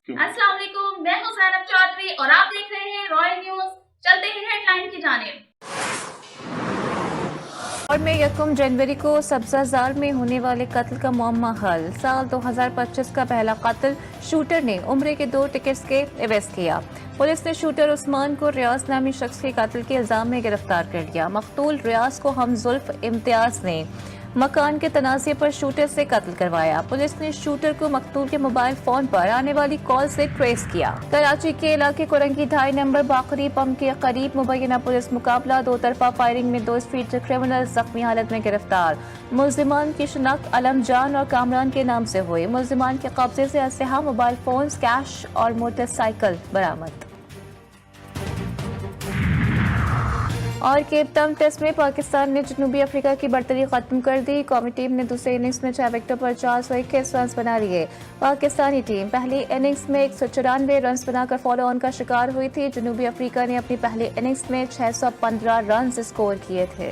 अस्सलाम वालेकुम, मैं हूं ज़ैनब चौधरी और आप देख रहे हैं रॉयल न्यूज। चलते हैं हेडलाइन की जानिब। और में 1 जनवरी को सब्जाजार में होने वाले कत्ल का मुअम्मा हल। साल 2025 का पहला कत्ल, शूटर ने उम्रे के 2 टिकट्स के एवज किया। पुलिस ने शूटर उस्मान को रियाज नामी शख्स के कत्ल के इल्जाम में गिरफ्तार कर लिया। मकतूल रियाज को हम जुल्फ इम्तियाज ने मकान के तनाज़े पर शूटर से कत्ल करवाया। पुलिस ने शूटर को मकतूल के मोबाइल फोन पर आने वाली कॉल से ट्रेस किया। कराची के इलाके कोरंगी 2.5 नंबर बाकरी पंप के करीब मुबैना पुलिस मुकाबला, 2 तरफा फायरिंग में 2 स्ट्रीट क्रिमिनल जख्मी हालत में गिरफ्तार। मुल्जिमान की शिनाख्त अलम जान और कामरान के नाम से हुई। मुल्जिमान के कब्जे से असलहा, मोबाइल फोन, कैश और मोटरसाइकिल बरामद। और केपटाउन टेस्ट में पाकिस्तान ने जनूबी अफ्रीका की बढ़तरी खत्म कर दी। कौमी टीम ने दूसरे इनिंग्स में 6 विकेटों पर 421 रन बना लिए। पाकिस्तानी टीम पहली इनिंग्स में 194 रन बनाकर फॉलो ऑन का शिकार हुई थी। जनूबी अफ्रीका ने अपनी पहली इनिंग्स में 615 रन स्कोर किए थे।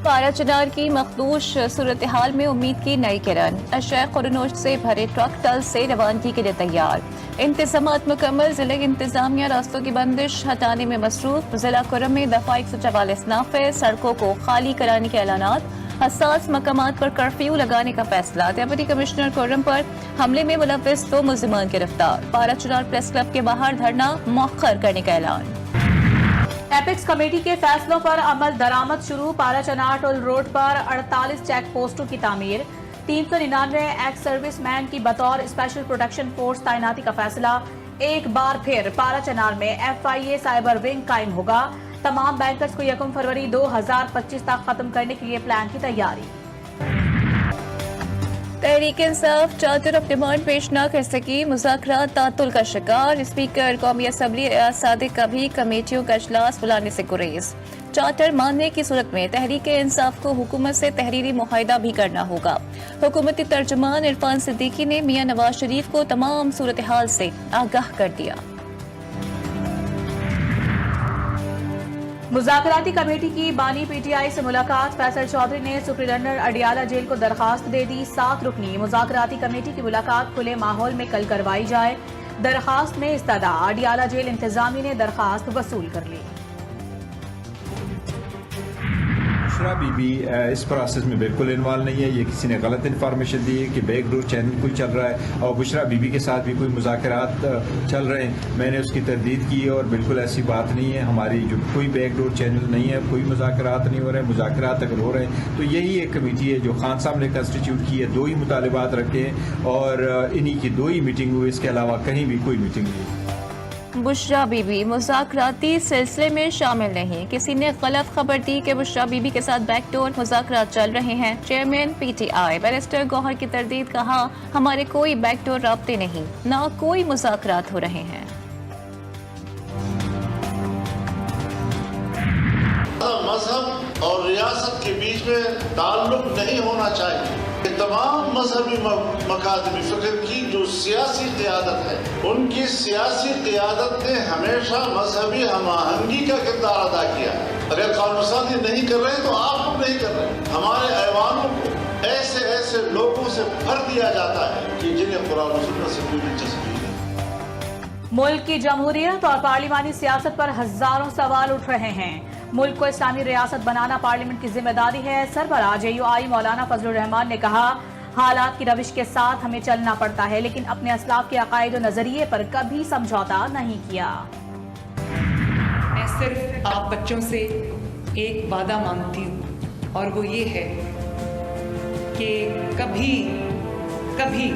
पारा चनार की मखदूश सूरत हाल में उम्मीद की नई किरण। अशय खुरनोश से भरे ट्रक टल से रवानगी के लिए तैयार। इंतजामात मुकम्मल, जिले की इंतजामिया रास्तों की बंदिश हटाने में मसरूफ। जिला कुरम में दफा 144 नाफे, सड़कों को खाली कराने के ऐलानात। हसास मकामात पर कर्फ्यू लगाने का फैसला। डिप्टी कमिश्नर कुरम पर हमले में मुलव्विस 2 मुल्जिमान गिरफ्तार। पारा चनार प्रेस क्लब के बाहर धरना मौखर करने का ऐलान। एपेक्स कमेटी के फैसलों पर अमल दरामद शुरू। पारा चनार टोल रोड पर 48 चेक पोस्टों की तामीर। 399 एक्स सर्विस मैन की बतौर स्पेशल प्रोटेक्शन फोर्स तैनाती का फैसला। एक बार फिर पारा चनार में FIA साइबर विंग कायम होगा। तमाम बैंकर्स को 1 फरवरी 2025 तक खत्म करने के लिए प्लान की तैयारी। Tehreek Insaf charter of demand पेश न कर सकी, मुज़ाकरात तातुल का शिकार। स्पीकर कौमी असम्बली सादिक का भी कमेटियों का इजलास बुलाने से गुरेज। चार्टर मानने की सूरत में तहरीक इंसाफ को हुकूमत से तहरीरी मुआहिदा भी करना होगा। हुकूमती तर्जुमान इरफान सिद्दीकी ने मियां नवाज शरीफ को तमाम सूरत हाल से आगाह कर दिया। मुज़ाकराती कमेटी की बानी PTI से मुलाकात। फैसल चौधरी ने सुप्रिंटेंडेंट अडियाला जेल को दरखास्त दे दी। 7 रुकनी मुज़ाकराती कमेटी की मुलाकात खुले माहौल में कल करवाई जाए। दरखास्त में इस्तदा। अडियाला जेल इंतजामी ने दरखास्त वसूल कर ली। बुशरा बीबी इस प्रोसेस में बिल्कुल इन्वॉल्व नहीं है। ये किसी ने गलत इन्फॉर्मेशन दी है कि बैकडोर चैनल कोई चल रहा है और बुशरा बीबी के साथ भी कोई मुज़ाकरात चल रहे हैं। मैंने उसकी तरदीद की और बिल्कुल ऐसी बात नहीं है। हमारी जो कोई बैकडोर चैनल नहीं है, कोई मुज़ाकरात नहीं हो रहे हैं। मुज़ाकरात अगर हो रहे हैं तो यही एक कमेटी है जो खान साहब ने कंस्टिट्यूट की है। 2 ही मुतालिबात रखे हैं और इन्हीं की 2 ही मीटिंग हुई। इसके अलावा कहीं भी कोई मीटिंग नहीं। बुशरा बीबी मुज़ाकराती सिलसिले में शामिल नहीं। किसी ने गलत खबर दी कि बुशरा बीबी के साथ बैकडोर मुज़ाकरात चल रहे हैं। चेयरमैन PTI बैरिस्टर गौहर की तरदीद, कहा हमारे कोई बैकडोर राब्ते नहीं, ना कोई मुज़ाकरात हो रहे हैं। मजहब और रियासत के बीच में ताल्लुक नहीं होना चाहिए। तमाम मजहबी मकादमी फिक्र की जो सियासी क़यादत है, उनकी सियासी क़यादत ने हमेशा मजहबी हम-आहंगी का किरदार अदा किया है। अगर कानून नहीं कर रहे तो आप लोग नहीं कर रहे। हमारे ऐवानों को ऐसे ऐसे लोगों से भर दिया जाता है कि जिन्हें कुरान और सुन्नत से कोई दिलचस्पी नहीं। मुल्क की जमहूरियत और पार्लिमानी सियासत पर हजारों सवाल उठ रहे हैं। मुल्क को इस्लामी रियासत बनाना पार्लियामेंट की जिम्मेदारी है। सरबराह JUI मौलाना फजलुर रहमान ने कहा हालात की रविश के साथ हमें चलना पड़ता है, लेकिन अपने असलाफ के अकायद और नजरिए पर कभी समझौता नहीं किया। मैं सिर्फ आप बच्चों से एक वादा मांगती हूँ और वो ये है कि कभी कभी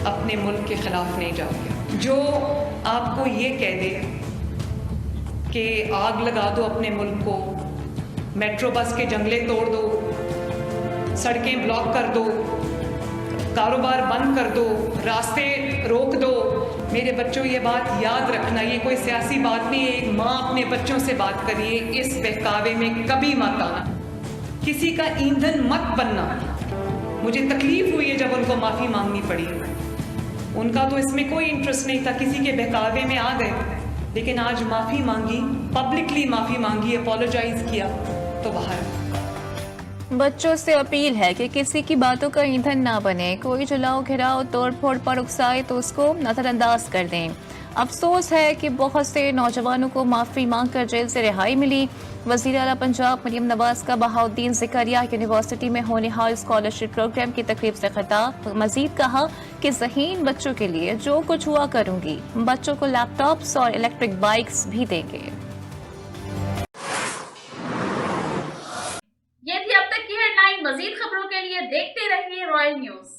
अपने मुल्क के खिलाफ नहीं जाओगे। जो आपको ये कह दे कि आग लगा दो अपने मुल्क को, मेट्रो बस के जंगले तोड़ दो, सड़कें ब्लॉक कर दो, कारोबार बंद कर दो, रास्ते रोक दो, मेरे बच्चों ये बात याद रखना, ये कोई सियासी बात नहीं है। एक माँ अपने बच्चों से बात करिए, इस बहकावे में कभी मत आना, किसी का ईंधन मत बनना। मुझे तकलीफ हुई है जब उनको माफ़ी मांगनी पड़ी। उनका तो इसमें कोई इंटरेस्ट नहीं था, किसी के बहकावे में आ गए, लेकिन आज माफ़ी मांगी, पब्लिकली माफ़ी मांगी, अपोलोजाइज किया तो बाहर। बच्चों से अपील है कि किसी की बातों का ईंधन ना बने। कोई जलाओ घिराओ तोड़ फोड़ पर उकसाए तो उसको नजरअंदाज कर दें। अफसोस है कि बहुत से नौजवानों को माफ़ी मांगकर जेल से रिहाई मिली। वज़ीर आला पंजाब मरियम नवाज का बहाउद्दीन ज़करिया यूनिवर्सिटी में होने हाल स्कॉलरशिप प्रोग्राम की तकरीब से खिताब। मजीद कहा कि ज़हीन बच्चों के लिए जो कुछ हुआ करूंगी, बच्चों को लैपटॉप्स और इलेक्ट्रिक बाइक्स भी देंगे। ये थी अब तक की हेडलाइन। मजीद खबरों के लिए देखते रहिए रॉयल न्यूज।